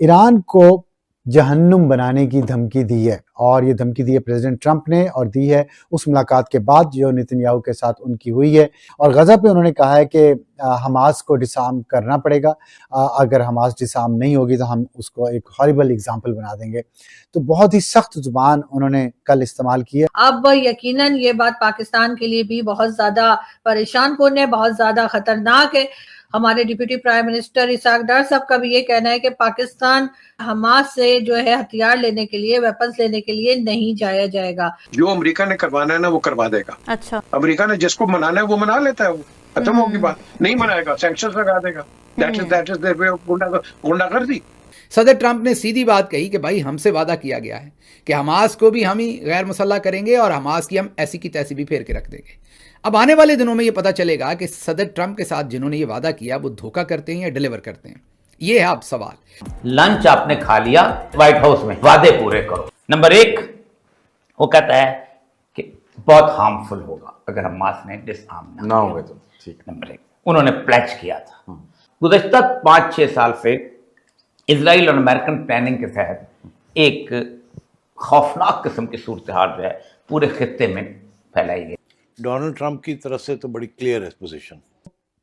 Iran को जहन्नुम बनाने की धमकी दी है, और ये धमकी दी है प्रेसिडेंट ट्रंप ने, और दी है उस मुलाकात के बाद जो नेतन्याहू के साथ उनकी हुई है। और गज़ा पे उन्होंने कहा है कि हमास को डिसार्म करना पड़ेगा, अगर हमास डिसार्म नहीं होगी तो हम उसको एक हॉरिबल एग्जाम्पल बना देंगे। तो बहुत ही सख्त जुबान उन्होंने कल इस्तेमाल की है। अब यकीनन ये बात पाकिस्तान के लिए भी बहुत ज्यादा परेशान कुन है, बहुत ज्यादा खतरनाक है। हमारे डिप्टी प्राइम मिनिस्टर इसहाक डार साहब का भी ये कहना है कि पाकिस्तान हमास से जो है हथियार लेने के लिए, वेपन्स लेने के लिए नहीं जाया जाएगा। जो अमेरिका ने करवाना है ना वो करवा देगा। अच्छा, अमेरिका ने जिसको मनाना है वो मना लेता है, वो खत्म होगी बात। नहीं मनाएगा सैंक्शंस लगा देगा। That is their way of गुंडागर्दी। सदर ट्रंप ने सीधी बात कही कि भाई हमसे वादा किया गया है कि हमास को भी हम ही गैर मुसल्लह करेंगे और हमास की हम ऐसी की तैसी भी फेर के रख देंगे। अब आने वाले दिनों में ये पता चलेगा कि सदर ट्रंप के साथ जिन्होंने ये वादा किया वो धोखा करते हैं या डिलीवर करते हैं। ये है अब सवाल। लंच आपने खा लिया व्हाइट हाउस में, वादे पूरे करो। नंबर 1 वो कहता है कि बहुत हार्मफुल होगा अगर हमास ने डिसआर्म ना हुए तो। ठीक, नंबर 1 उन्होंने प्लेज किया था। गुज़श्ता 5-6 साल से इजराइल और अमेरिकन प्लानिंग के तहत एक खौफनाक किस्म की सूरत हाल जो है पूरे खित्ते में फैलाई गई। डोनाल्ड ट्रंप की तरफ से तो बड़ी क्लियर है पोजीशन।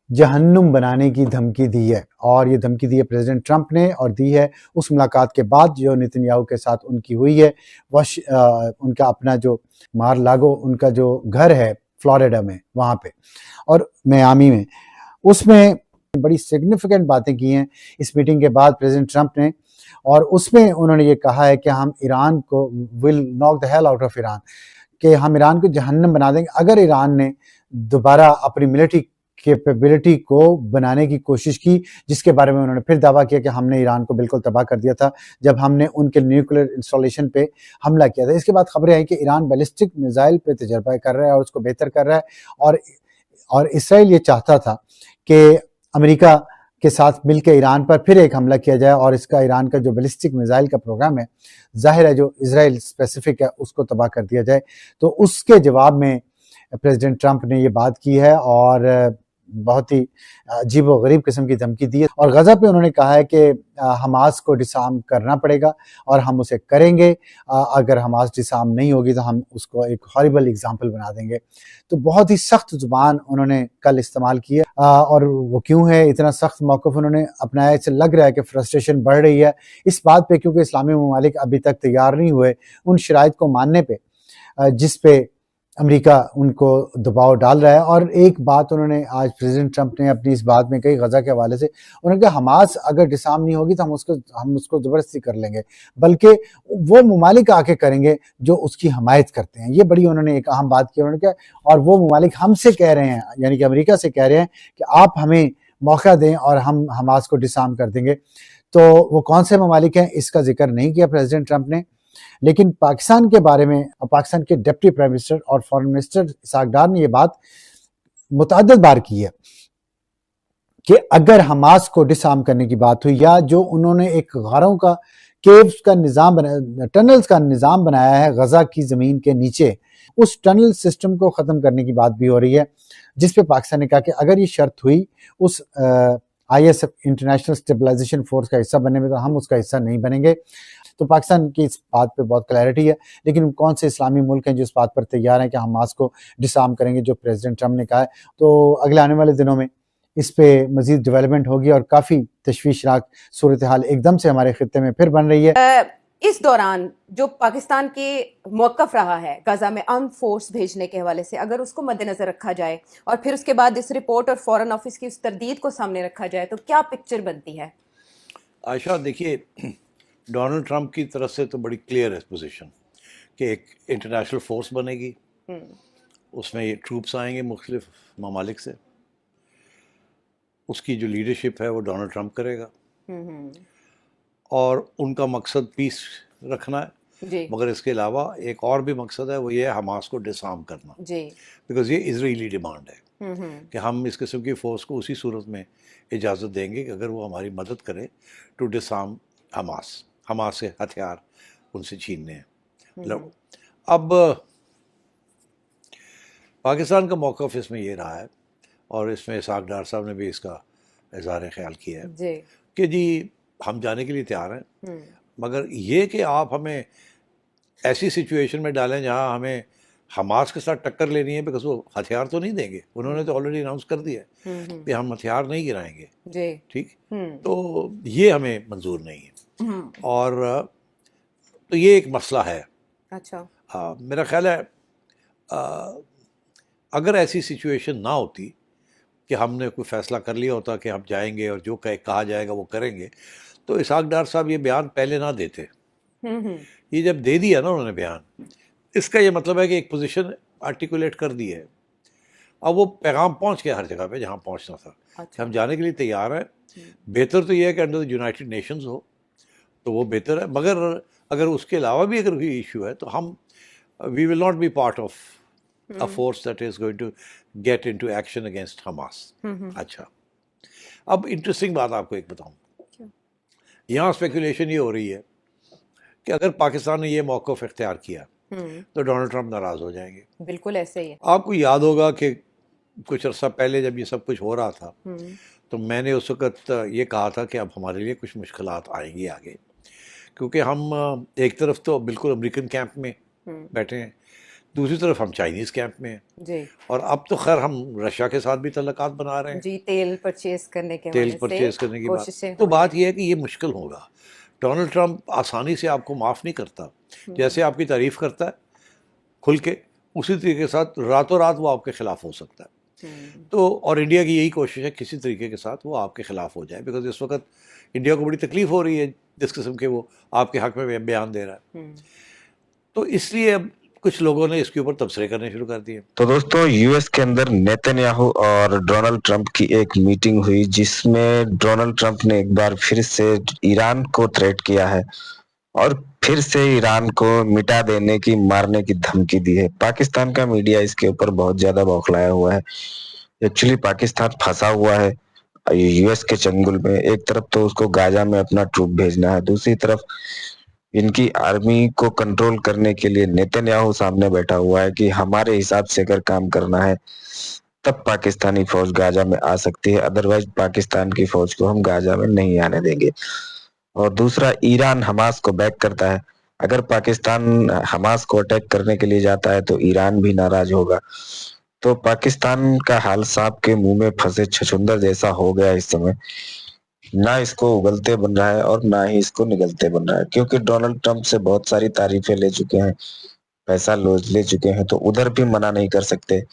जहन्नुम बनाने की धमकी दी है, और ये धमकी दी है प्रेसिडेंट ट्रंप ने, और दी है उस मुलाकात के बाद जो नेतन्याहू के साथ उनकी हुई है। उनका अपना जो मार लागो उनका जो घर है फ्लोरिडा में, वहाँ पे और मियामी में, उसमें बड़ी सिग्निफिकेंट बातें की हैं इस मीटिंग के बाद प्रेसिडेंट ट्रंप ने। और उसमें उन्होंने ये कहा है कि हम ईरान को will knock the hell out of Iran, कि हम ईरान को जहन्नम बना देंगे अगर ईरान ने दोबारा अपनी मिलिट्री कैपेबिलिटी को बनाने की कोशिश की, जिसके बारे में उन्होंने फिर दावा किया कि हमने ईरान को बिल्कुल तबाह कर दिया था जब हमने उनके न्यूक्लियर इंस्टॉलेशन पे हमला किया था। इसके बाद खबरें आई कि ईरान बैलिस्टिक मिसाइल पे तजर्बा कर रहा है और उसको बेहतर कर रहा है, और इसराइल ये चाहता था कि अमेरिका के साथ मिलकर ईरान पर फिर एक हमला किया जाए, और इसका ईरान का जो बैलिस्टिक मिसाइल का प्रोग्राम है, जाहिर है जो इजराइल स्पेसिफिक है, उसको तबाह कर दिया जाए। तो उसके जवाब में प्रेसिडेंट ट्रंप ने ये बात की है और बहुत ही अजीब व गरीब किस्म की धमकी दी है। और गज़ा पे उन्होंने कहा है कि हमास को डिसार्म करना पड़ेगा और हम उसे करेंगे, अगर हमास डिसार्म नहीं होगी तो हम उसको एक हॉरिबल एग्जाम्पल बना देंगे। तो बहुत ही सख्त जुबान उन्होंने कल इस्तेमाल की है, और वो क्यों है इतना सख्त मौक़िफ़ उन्होंने अपनाया, इससे लग रहा है कि फ्रस्ट्रेशन बढ़ रही है इस बात पे, क्योंकि इस्लामी ममालिक अभी तक तैयार नहीं हुए उन शराइत को मानने पे जिस पे अमेरिका उनको दबाव डाल रहा है। और एक बात उन्होंने आज प्रेसिडेंट ट्रंप ने अपनी इस बात में कही गज़ा के हवाले से, उन्होंने कहा हमास अगर डिसार्म नहीं होगी तो हम उसको ज़बरदस्ती कर लेंगे, बल्कि वो ममालिक आके करेंगे जो उसकी हमायत करते हैं। ये बड़ी उन्होंने एक अहम बात की। उन्होंने कहा और वो ममालिक हमसे कह रहे हैं, यानी कि अमेरिका से कह रहे हैं कि आप हमें मौका दें और हम हमास को डिसार्म कर देंगे। तो वो कौन से ममालिक हैं इसका जिक्र नहीं किया प्रेसिडेंट ट्रंप ने, लेकिन पाकिस्तान के बारे में पाकिस्तान के डिप्टी प्राइम मिनिस्टर और फॉरेन मिनिस्टर इसहाक डार ने यह बात मुतअद्दिद बार की है कि अगर हमास को डिसार्म करने की बात हुई, या जो उन्होंने एक गारों का केव्स का निज़ाम बनाया, टनल्स का निज़ाम बनाया है गज़ा की ज़मीन के नीचे, उस टनल सिस्टम को ख़त्म करने की बात भी हो रही है, जिस पे पाकिस्तान ने कहा कि अगर ये शर्त हुई उस ISF इंटरनेशनल स्टेबलाइजेशन फोर्स का हिस्सा बनने में, तो हम उसका हिस्सा नहीं बनेंगे। तो पाकिस्तान की इस बात पे बहुत क्लैरिटी है, लेकिन कौन से इस्लामी मुल्क हैं जो इस बात पर तैयार हैं कि हमास को डिसार्म करेंगे, जो प्रेसिडेंट ट्रंप ने कहा है। तो अगले आने वाले दिनों में इस पे मजीद डेवलपमेंट होगी और काफ़ी तशवीशनाक सूरत हाल एकदम से हमारे खित्ते में फिर बन रही है। इस दौरान जो पाकिस्तान के मौक़िफ़ रहा है गज़ा में आर्म फोर्स भेजने के हवाले से, अगर उसको मद्देनज़र रखा जाए और फिर उसके बाद इस रिपोर्ट और फॉरेन ऑफिस की उस तरदीद को सामने रखा जाए, तो क्या पिक्चर बनती है? आयशा, देखिए, डोनाल्ड ट्रंप की तरफ से तो बड़ी क्लियर है पोजीशन कि एक इंटरनेशनल फोर्स बनेगी, उसमें ये ट्रूप्स आएंगे मुख्तलिफ ममालिक से, उसकी जो लीडरशिप है वो डोनाल्ड ट्रंप करेगा, और उनका मकसद पीस रखना है, मगर इसके अलावा एक और भी मकसद है, वो ये है हमास को डिसआर्म करना, बिकॉज ये इजरायली डिमांड है कि हम इस किस्म की फ़ोर्स को उसी सूरत में इजाज़त देंगे कि अगर वो हमारी मदद करे टू डिसआर्म हमास से हथियार उनसे छीनने हैं। अब पाकिस्तान का मौक़िफ़ इसमें ये रहा है, और इसमें इसहाक डार साहब ने भी इसका इज़हार ख्याल किया है कि जी हम जाने के लिए तैयार हैं, मगर ये कि आप हमें ऐसी सिचुएशन में डालें जहां हमें हमास के साथ टक्कर लेनी है, बिकॉज वो हथियार तो नहीं देंगे, उन्होंने तो ऑलरेडी अनाउंस कर दिया है कि हम हथियार नहीं गिराएंगे, ठीक, तो ये हमें मंजूर नहीं है। और तो ये एक मसला है। अच्छा, मेरा ख्याल है अगर ऐसी सिचुएशन ना होती कि हमने कोई फैसला कर लिया होता कि हम जाएंगे और जो कहा जाएगा वो करेंगे, तो इसहाक डार साहब ये बयान पहले ना देते। ये जब दे दिया ना उन्होंने बयान, इसका ये मतलब है कि एक पोजीशन आर्टिकुलेट कर दी है। अब वो पैगाम पहुंच गया हर जगह पे जहां पहुंचना था। अच्छा। हम जाने के लिए तैयार हैं। बेहतर तो ये है कि अंडर द यूनाइटेड नेशंस हो, तो वो बेहतर है, मगर अगर उसके अलावा भी अगर कोई इशू है तो हम we will not be part of a force that is going to get into action against Hamas. अच्छा, अब इंटरेस्टिंग बात आपको एक बताऊं, यहाँ स्पेकुलेशन ये हो रही है कि अगर पाकिस्तान ने ये मौक़िफ़ इख्तियार किया तो डोनाल्ड ट्रंप नाराज़ हो जाएंगे। बिल्कुल ऐसे ही है। आपको याद होगा कि कुछ अर्सा पहले जब ये सब कुछ हो रहा था तो मैंने उस वक़्त ये कहा था कि अब हमारे लिए कुछ मुश्किलात आएंगी आगे, क्योंकि हम एक तरफ तो बिल्कुल अमेरिकन कैंप में बैठे हैं, दूसरी तरफ हम चाइनीज़ कैंप में हैं जी, और अब तो खैर हम रशिया के साथ भी तल्लुकात बना रहे हैं जी, तेल परचेज करने के की बात। तो बात यह है कि ये मुश्किल होगा। डोनाल्ड ट्रंप आसानी से आपको माफ़ नहीं करता, जैसे आपकी तारीफ़ करता है खुल के, उसी तरीके के साथ रातों रात वो आपके ख़िलाफ़ हो सकता है। तो और इंडिया की यही कोशिश है किसी तरीके के साथ वो आपके ख़िलाफ़ हो जाए, बिकॉज इस वक्त इंडिया को बड़ी तकलीफ़ हो रही है जिस किस्म के वो आपके हक़ में बयान दे रहा है। तो इसलिए अब कुछ लोगों ने इसके ऊपर तबसरे करने शुरू कर दिए। तो दोस्तों, यूएस के अंदर नेतन्याहू और डोनाल्ड ट्रंप की एक मीटिंग हुई जिसमें डोनाल्ड ट्रंप ने एक बार फिर से ईरान को थ्रेट किया है और फिर से ईरान को मिटा देने की, मारने की धमकी दी है। पाकिस्तान का मीडिया इसके ऊपर बहुत ज्यादा बौखलाया हुआ है। एक्चुअली पाकिस्तान फंसा हुआ है यूएस के चंगुल में। एक तरफ तो उसको गाजा में अपना ट्रूप भेजना है, दूसरी तरफ इनकी आर्मी को कंट्रोल करने के लिए नेतन्याहू सामने बैठा हुआ है कि हमारे हिसाब से अगर काम करना है तब पाकिस्तानी फौज गाजा में आ सकती है, अदरवाइज पाकिस्तान की फौज को हम गाजा में नहीं आने देंगे। और दूसरा, ईरान हमास को बैक करता है। अगर पाकिस्तान हमास को अटैक करने के लिए जाता है तो ईरान भी नाराज होगा। तो पाकिस्तान का हाल सांप के मुंह में फंसे छछूंदर जैसा हो गया इस समय। ना इसको उगलते बन रहा है और ना ही इसको निगलते बन रहा है, क्योंकि डोनाल्ड ट्रंप से बहुत सारी तारीफें ले चुके हैं, पैसा ले चुके हैं, तो उधर भी मना नहीं कर सकते।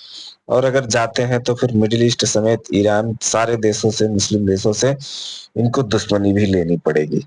और अगर जाते हैं तो फिर मिडिल ईस्ट समेत ईरान, सारे देशों से, मुस्लिम देशों से इनको दुश्मनी भी लेनी पड़ेगी।